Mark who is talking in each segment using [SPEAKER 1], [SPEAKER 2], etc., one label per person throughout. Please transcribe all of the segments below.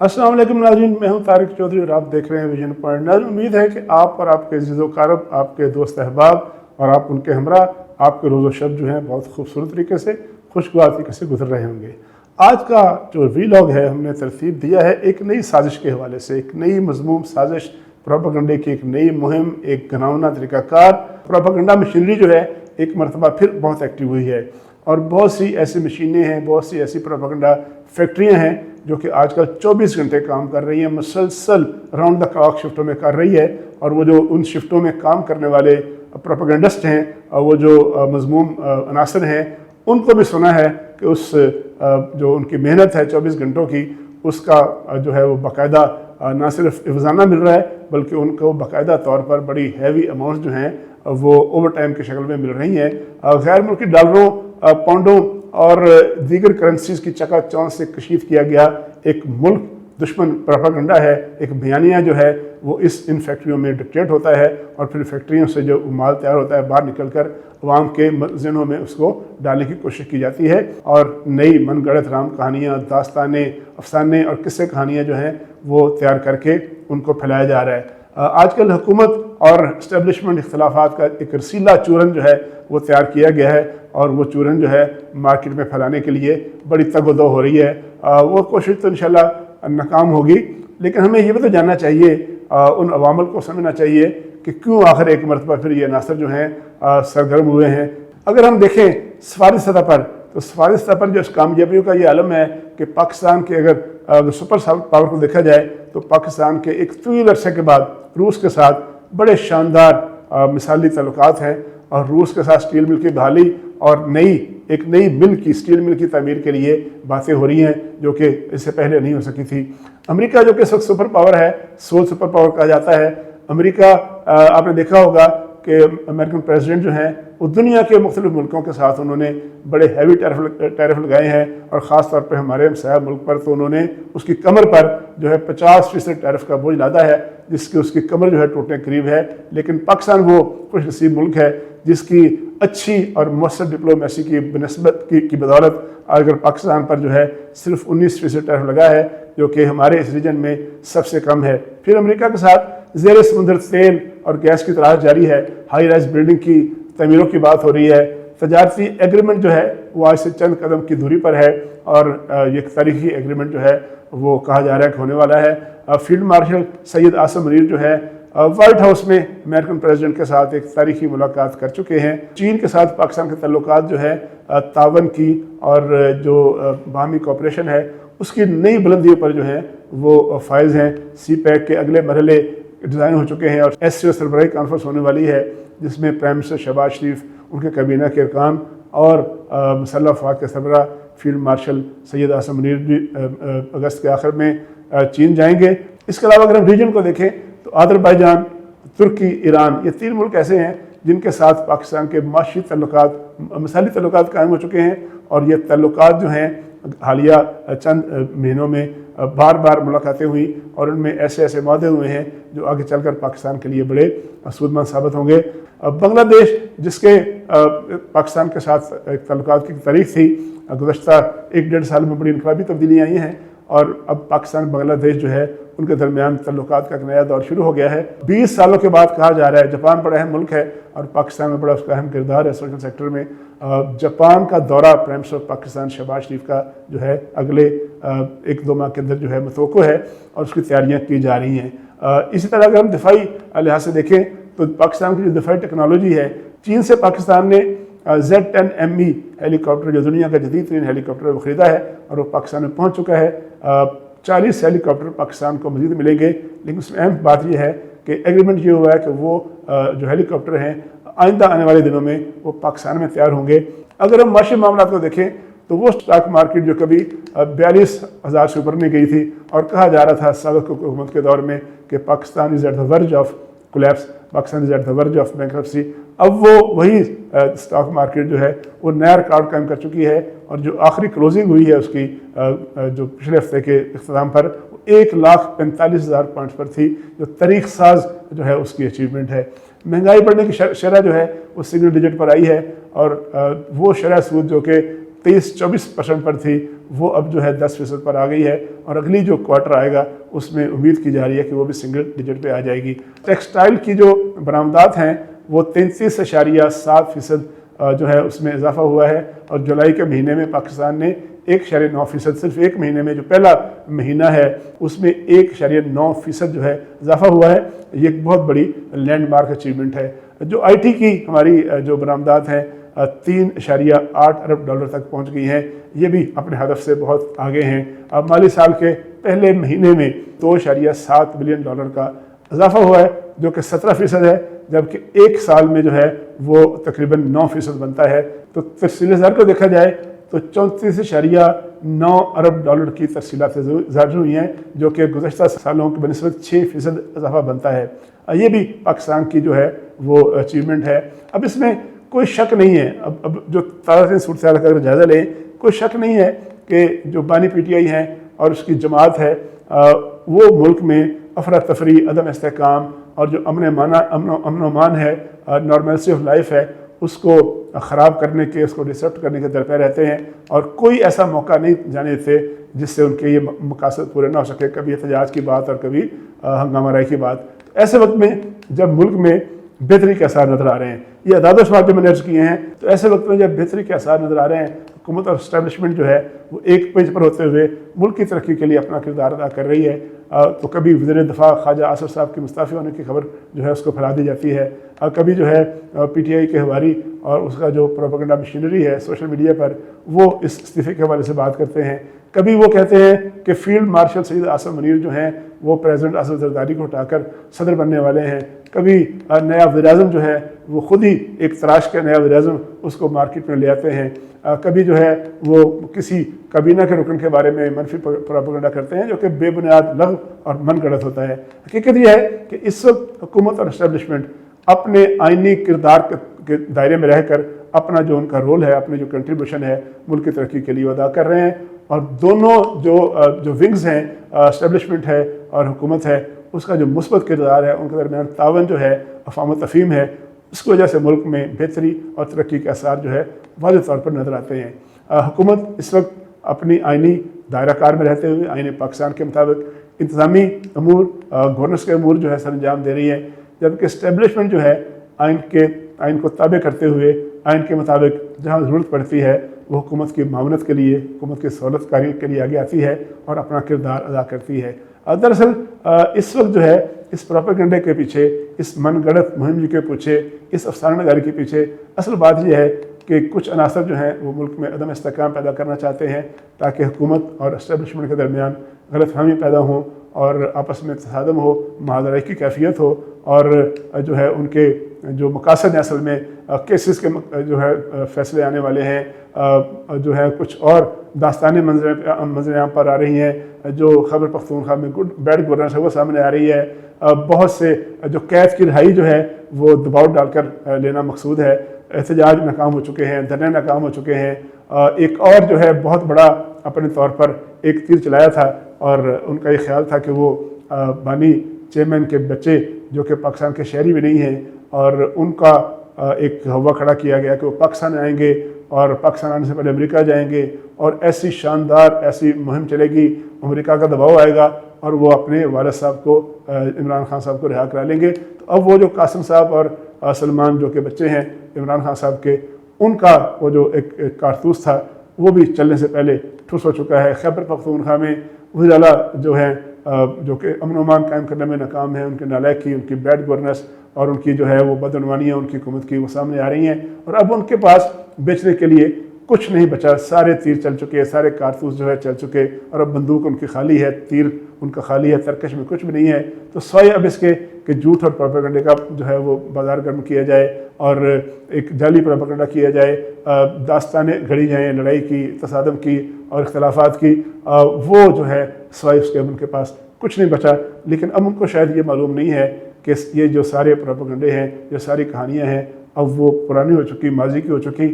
[SPEAKER 1] अस्सलाम वालेकुम नाज़रीन, मैं हूं तारिक चौधरी और आप देख रहे हैं विजन पॉइंट। नाज़रीन, उम्मीद है कि आप और आपके अज़ीज़ो कारब, आपके दोस्त अहबाब और आप उनके हमरा आपके रोज़ो शब जो हैं बहुत खूबसूरत तरीके से, खुशगवार तरीके से गुजर रहे होंगे। आज का जो वीलॉग है हमने तरतीब दिया है एक नई साजिश के हवाले से, एक नई मज़मूम साजिश, प्रोपेगेंडे की एक नई मुहिम, एक घिनौना तरीक़ाकार। प्रोपेगेंडा मशीनरी जो है एक मरतबा फिर बहुत एक्टिव हुई है और बहुत सी ऐसी मशीनें हैं, बहुत सी ऐसी प्रोपेगेंडा फैक्ट्रियाँ हैं जो कि आजकल 24 घंटे काम कर रही हैं, मुसलसल राउंड द क्लॉक शिफ्टों में कर रही है। और वो जो उन शिफ्टों में काम करने वाले प्रोपेगेंडिस्ट हैं, वो जो मज़मूम अनासर हैं, उनको भी सुना है कि उस जो उनकी मेहनत है 24 घंटों की, उसका जो है वो बाकायदा ना सिर्फ इवज़ाना मिल रहा है बल्कि उनको बाकायदा तौर पर बड़ी हैवी अमाउंट जो हैं वो ओवर टाइम की शक्ल में मिल रही हैं। गैर मुल्की डॉलरों, पाउंडों और दीगर करेंसीज की चकाचौंध से कशीद किया गया एक मुल्क दुश्मन प्रोपेगेंडा है, एक बयानिया जो है वो इन फैक्ट्रियों में डिक्टेट होता है और फिर फैक्ट्रियों से जो माल तैयार होता है बाहर निकल कर अवाम के ज़हनों में उसको डालने की कोशिश की जाती है और नई मनगढ़ंत राम कहानियाँ, दास्तानें, अफसाने और किस्से कहानियाँ जो हैं वो तैयार करके उनको फैलाया जा रहा है। आजकल हुकूमत और इस्टेब्लिशमेंट इख्तलाफात का एक रसीला चूरन जो है वो तैयार किया गया है और वो चूरन जो है मार्केट में फैलाने के लिए बड़ी तगोदो हो रही है। वो कोशिश तो इंशाल्लाह नाकाम होगी, लेकिन हमें ये भी तो जानना चाहिए, उन अवामल को समझना चाहिए कि क्यों आखिर एक मरतबा फिर ये अनासर जो हैं सरगर्म हुए हैं। अगर हम देखें सफारी सतह पर, तो सफारी सतह पर जो इस कामयाबियों का ये आलम है कि पाकिस्तान के अगर सुपर पावर को देखा जाए तो पाकिस्तान के एक तवील अरसे के बाद रूस के साथ बड़े शानदार मिसाली ताल्लुकात हैं और रूस के साथ स्टील मिल की बहाली और एक नई मिल की स्टील मिल की तामीर के लिए बातें हो रही हैं जो कि इससे पहले नहीं हो सकी थी। अमेरिका जो कि इस वक्त सुपर पावर है, सोल सुपर पावर कहा जाता है। अमेरिका, आपने देखा होगा कि अमेरिकन प्रेसिडेंट जो हैं वो दुनिया के मुख्तलिफ मुल्कों के साथ उन्होंने बड़े हैवी टैरिफ लगाए हैं और ख़ास तौर पर हमारे हमसाया मुल्क पर तो उन्होंने उसकी कमर पर जो है 50% टैरिफ का बोझ लादा है, जिसकी उसकी कमर जो है टूटने करीब है। लेकिन पाकिस्तान वो खुश नसीब मुल्क है जिसकी अच्छी और मौसर डिप्लोमेसी की बनस्बत की बदौलत अगर पाकिस्तान पर जो है सिर्फ 19% टैरिफ लगा है, जो कि हमारे इस रीजन में सबसे कम है। फिर अमेरिका के साथ ज़ेर समुद्र तेल और गैस की तलाश जारी है, हाई राइज बिल्डिंग की तमीरों की बात हो रही है, तजारती एग्रीमेंट जो है वो आज से चंद कदम की दूरी पर है और ये तारीखी एग्रीमेंट जो है वो कहा जा रहा है कि होने वाला है। फील्ड मार्शल सैयद आसम मुनीर जो है व्हाइट हाउस में अमेरिकन प्रेसिडेंट के साथ एक तारीखी मुलाकात कर चुके हैं। चीन के साथ पाकिस्तान के ताल्लुकात जो है तावन की और जो बाहमी कोऑपरेशन है उसकी नई बुलंदियों पर जो है वो फायज हैं। CPEC के अगले मरहले डिज़ाइन हो चुके हैं और SCO सरबराही कॉन्फ्रेंस होने वाली है जिसमें प्राइम मिनिस्टर शहबाज शरीफ, उनके कैबिनेट के अरकान और मुसल्लह अफवाज के सरबराह फील्ड मार्शल सैयद आसम मुनीर भी अगस्त के आखिर में चीन जाएंगे। इसके अलावा अगर हम रीजन को देखें तो अज़रबैजान, तुर्की, ईरान, ये 3 मुल्क ऐसे हैं जिनके साथ पाकिस्तान के माशी तल्लुकात, मिसाली तल्लुकात कायम हो चुके हैं और ये तल्लुकात जो हैं हालिया चंद महीनों में बार बार मुलाकातें हुई और उनमें ऐसे ऐसे माहदे हुए हैं जो आगे चलकर पाकिस्तान के लिए बड़े सूदमंद साबित होंगे। बांग्लादेश, जिसके पाकिस्तान के साथ एक तल्लुकात की तारीख थी, गुज़श्ता 1-1.5 साल में बड़ी इनकलाबी तब्दीलियाँ आई हैं और अब पाकिस्तान बांग्लादेश जो है उनके दरमियान तल्लुकात का एक नया दौर शुरू हो गया है। 20 सालों के बाद कहा जा रहा है जापान बड़ा अहम मुल्क है और पाकिस्तान में बड़ा उसका अहम किरदार है सोशल सेक्टर में। जापान का दौरा प्राइम मिनिस्टर पाकिस्तान शहबाज शरीफ का जो है अगले 1-2 माह के अंदर जो है मतवक्को है और उसकी तैयारियाँ की जा रही हैं। इसी तरह अगर हम दिफाई लिहाज से देखें तो पाकिस्तान की जो दिफाई टेक्नोलॉजी है, चीन से पाकिस्तान ने Z-10ME हेलीकॉप्टर, जो दुनिया का जदीद तरीन हेलीकॉप्टर वो ख़रीदा है और वो पाकिस्तान में पहुँच चुका है। 40 हेलीकॉप्टर पाकिस्तान को मज़ीद मिलेंगे, लेकिन उसमें अहम बात यह है कि एग्रीमेंट ये हुआ है कि वो जो हेलीकॉप्टर हैं आइंदा आने वाले दिनों में वो पाकिस्तान में तैयार होंगे। अगर हम माशी मामला को देखें तो वो स्टॉक मार्केट जो कभी 42,000 से ऊपर में गई थी और कहा जा रहा था साबिक़ हुकूमत के दौर में कि Pakistan is at the verge of collapse, Pakistan is at the verge of bankruptcy, अब वो वही स्टॉक मार्केट जो है वो नया रिकॉर्ड कायम कर चुकी है और जो आखिरी क्लोजिंग हुई है उसकी जो पिछले हफ्ते के इख्तिताम पर 1,45,000 पॉइंट्स पर थी, जो तारीख साज जो है उसकी अचीवमेंट है। महंगाई बढ़ने की शरह जो है वो सिंगल डिजिट पर आई है और वो शरह सूद जो कि 23-24% पर थी وہ اب جو ہے 10% پر آ گئی ہے، اور اگلی جو کوارٹر آئے گا اس میں امید کی جا رہی ہے کہ وہ بھی سنگل ڈیجٹ پہ آ جائے گی۔ ٹیکسٹائل کی جو برآمدات ہیں وہ 33.7% جو ہے اس میں اضافہ ہوا ہے، اور جولائی کے مہینے میں پاکستان نے 1.9%، صرف ایک مہینے میں جو پہلا مہینہ ہے اس میں 1.9% جو ہے اضافہ ہوا ہے۔ یہ ایک بہت بڑی لینڈ مارک اچیومنٹ ہے۔ جو آئی ٹی کی ہماری جو برآمدات ہیں 3.8 ارب ڈالر تک پہنچ گئی ہیں، یہ بھی اپنے ہدف سے بہت آگے ہیں۔ اب مالی سال کے پہلے مہینے میں 2.7 بلین ڈالر کا اضافہ ہوا ہے، جو کہ 17% ہے، جبکہ ایک سال میں جو ہے وہ تقریباً 9% بنتا ہے۔ تو ترسیل زر کو دیکھا جائے تو 34.9 ارب ڈالر کی ترسیلات ظاہر ہوئی ہیں، جو کہ گزشتہ سالوں کی بنسبت 6% اضافہ بنتا ہے۔ یہ بھی پاکستان کی جو ہے وہ اچیومنٹ ہے۔ اب اس میں کوئی شک نہیں ہے، اب جو تازہ ترین صورتحال کا اگر جائزہ لیں، کوئی شک نہیں ہے کہ جو بانی پی ٹی آئی ہیں اور اس کی جماعت ہے وہ ملک میں افراتفری، عدم استحکام اور جو امن و امان ہے، نارملسی آف لائف ہے، اس کو خراب کرنے کے، اس کو ڈسرپٹ کرنے کے درپے رہتے ہیں، اور کوئی ایسا موقع نہیں جانے دیتے جس سے ان کے یہ مقاصد پورے نہ ہو سکے، کبھی احتجاج کی بات اور کبھی ہنگامہ رائی کی بات۔ ایسے وقت میں جب ملک میں بہتری کے آثار نظر آ رہے ہیں، یہ اعداد و شمار جو میں نے عرض کیے ہیں، تو ایسے وقت میں جب بہتری کے آثار نظر آ رہے ہیں، حکومت اور اسٹیبلشمنٹ جو ہے وہ ایک پیج پر ہوتے ہوئے ملک کی ترقی کے لیے اپنا کردار ادا کر رہی ہے۔ تو کبھی وزیر دفاع خواجہ آصف صاحب کی مستعفی ہونے کی خبر جو ہے اس کو پھیلا دی جاتی ہے، کبھی جو ہے پی ٹی آئی کے حواری اور اس کا جو پروپیگنڈا مشینری ہے سوشل میڈیا پر، وہ اس استعفے کے حوالے سے بات کرتے ہیں۔ کبھی وہ کہتے ہیں کہ فیلڈ مارشل سید آصف منیر جو ہیں وہ پریزیڈنٹ اسد زرداری کو ہٹا کر صدر بننے والے ہیں۔ کبھی نیا وزیراعظم جو ہے وہ خود ہی ایک تراش کے نیا وزیراعظم اس کو مارکیٹ میں لے آتے ہیں۔ کبھی جو ہے وہ کسی کابینہ کے رکن کے بارے میں منفی پروپیگنڈا کرتے ہیں، جو کہ بے بنیاد لغو اور من گڑت ہوتا ہے۔ حقیقت یہ ہے کہ اس وقت حکومت اور اسٹیبلشمنٹ اپنے آئینی کردار کے دائرے میں رہ کر اپنا جو ان کا رول ہے، اپنی جو کنٹریبیوشن ہے ملک کی ترقی کے لیے ادا کر رہے ہیں، اور دونوں جو ونگز ہیں، اسٹیبلشمنٹ ہے اور حکومت ہے، اس کا جو مثبت کردار ہے، ان کے درمیان تعاون جو ہے، افہام و تفہیم ہے، اس کی وجہ سے ملک میں بہتری اور ترقی کے اثار جو ہے واضح طور پر نظر آتے ہیں۔ حکومت اس وقت اپنی آئینی دائرہ کار میں رہتے ہوئے آئین پاکستان کے مطابق انتظامی امور، گورننس کے امور جو ہے سر انجام دے رہی ہے، جبکہ اسٹیبلشمنٹ جو ہے آئین کو تابع کرتے ہوئے آئین کے مطابق جہاں ضرورت پڑتی ہے وہ حکومت کی معاونت کے لیے، حکومت کی سہولت کاری کے لیے آگے آتی ہے اور اپنا کردار ادا کرتی ہے۔ دراصل اس وقت جو ہے اس پروپیگنڈے کے پیچھے، اس من گڑت مہم کے پیچھے، اس افسانہ نگاری کے پیچھے اصل بات یہ ہے کہ کچھ عناصر جو ہیں وہ ملک میں عدم استحکام پیدا کرنا چاہتے ہیں، تاکہ حکومت اور اسٹیبلشمنٹ کے درمیان غلط فہمی پیدا ہوں اور آپس میں تصادم ہو، محاذرائی کی کیفیت ہو، اور جو ہے ان کے جو مقاصد ہیں اصل میں کیسز کے جو ہے فیصلے آنے والے ہیں، جو ہے کچھ اور داستانی منظر عام پر آ رہی ہیں، جو خیبر پختونخوا میں بیڈ گورننس ہے وہ سامنے آ رہی ہے، بہت سے جو قید کی رہائی جو ہے وہ دباؤ ڈال کر لینا مقصود ہے، احتجاج ناکام ہو چکے ہیں، دھرنے ناکام ہو چکے ہیں۔ ایک اور جو ہے بہت بڑا اپنے طور پر ایک تیر چلایا تھا، اور ان کا یہ خیال تھا کہ وہ بانی چیئرمین کے بچے جو کہ پاکستان کے شہری بھی نہیں ہیں، اور ان کا ایک ہوا کھڑا کیا گیا کہ وہ پاکستان آئیں گے اور پاکستان آنے سے پہلے امریکہ جائیں گے، اور ایسی شاندار ایسی مہم چلے گی، امریکہ کا دباؤ آئے گا اور وہ اپنے والد صاحب کو، عمران خان صاحب کو رہا کرا لیں گے۔ تو اب وہ جو قاسم صاحب اور سلمان جو کہ بچے ہیں عمران خان صاحب کے، ان کا وہ جو ایک کارتوس تھا وہ بھی چلنے سے پہلے ٹھوس ہو چکا ہے۔ خیبر پختونخوا میں وزیر اعلیٰ جو ہیں جو کہ امن و امان قائم کرنے میں ناکام ہیں، ان کے نالائکی، ان کی بیڈ گورننس اور ان کی جو ہے وہ بدعنوانیاں ان کی حکومت کی وہ سامنے آ رہی ہیں، اور اب ان کے پاس بیچنے کے لیے کچھ نہیں بچا، سارے تیر چل چکے، سارے کارتوس جو ہے چل چکے، اور اب بندوق ان کی خالی ہے، تیر ان کا خالی ہے، ترکش میں کچھ بھی نہیں ہے۔ تو سوائے اب اس کے کہ جھوٹ اور پروپیگنڈے کا جو ہے وہ بازار گرم کیا جائے اور ایک جعلی پروپیگنڈا کیا جائے، داستانیں گھڑی جائیں لڑائی کی، تصادم کی اور اختلافات کی، وہ جو ہے سوائے اس کے اب ان کے پاس کچھ نہیں بچا۔ لیکن اب ان کو شاید یہ معلوم نہیں ہے کہ یہ جو سارے پروپیگنڈے ہیں، جو ساری کہانیاں ہیں، اب وہ پرانی ہو چکی، ماضی کی ہو چکی۔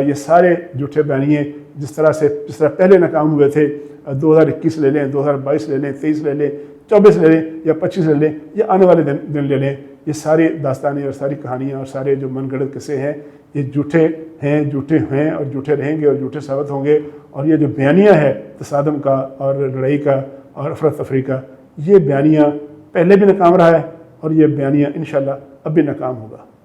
[SPEAKER 1] یہ سارے جھوٹے بیانیے جس طرح پہلے ناکام ہوئے تھے، 2021 لے لیں، 2022 لے لیں، 23 لے لیں، 24 لے لیں یا 25 لے لیں، یا آنے والے دن لے لیں، یہ ساری داستانیں اور ساری کہانیاں اور سارے جو من گھڑت قصے ہیں یہ جھوٹے ہیں، جھوٹے ہیں اور جھوٹے رہیں گے اور جھوٹے ثابت ہوں گے، اور یہ جو بیانیہ ہے تصادم کا اور لڑائی کا اور افراتفری کا، یہ بیانیہ پہلے بھی ناکام رہا ہے اور یہ بیانیہ انشاءاللہ اب بھی ناکام ہوگا۔